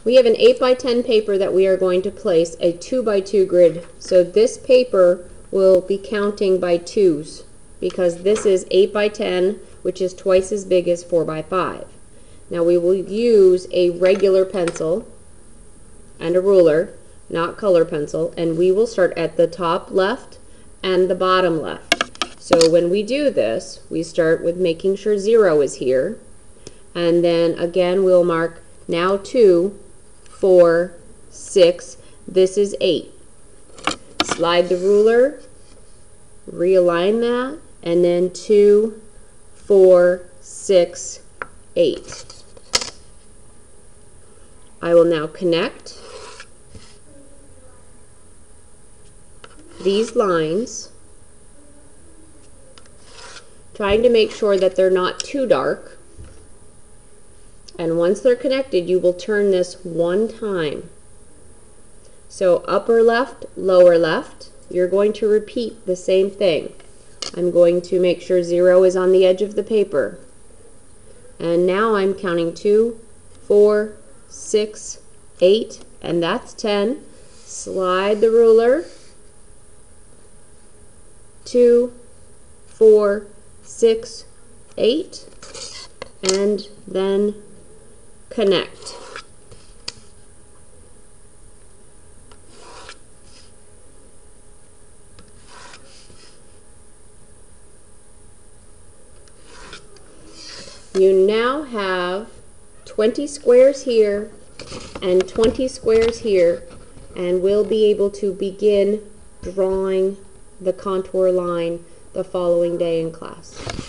We have an 8 by 10 paper that we are going to place a 2 by 2 grid. So this paper will be counting by twos because this is 8 by 10, which is twice as big as 4 by 5. Now we will use a regular pencil and a ruler, not color pencil, and we will start at the top left and the bottom left. So when we do this, we start with making sure 0 is here, and then again we'll mark now 2, 4, 6, this is 8. Slide the ruler, realign that, and then 2, 4, 6, 8. I will now connect these lines, trying to make sure that they're not too dark. And once they're connected, you will turn this one time. So upper left, lower left, you're going to repeat the same thing. I'm going to make sure 0 is on the edge of the paper. And now I'm counting 2, 4, 6, 8, and that's 10. Slide the ruler. 2, 4, 6, 8, and then connect. You now have 20 squares here and 20 squares here, and we'll be able to begin drawing the contour line the following day in class.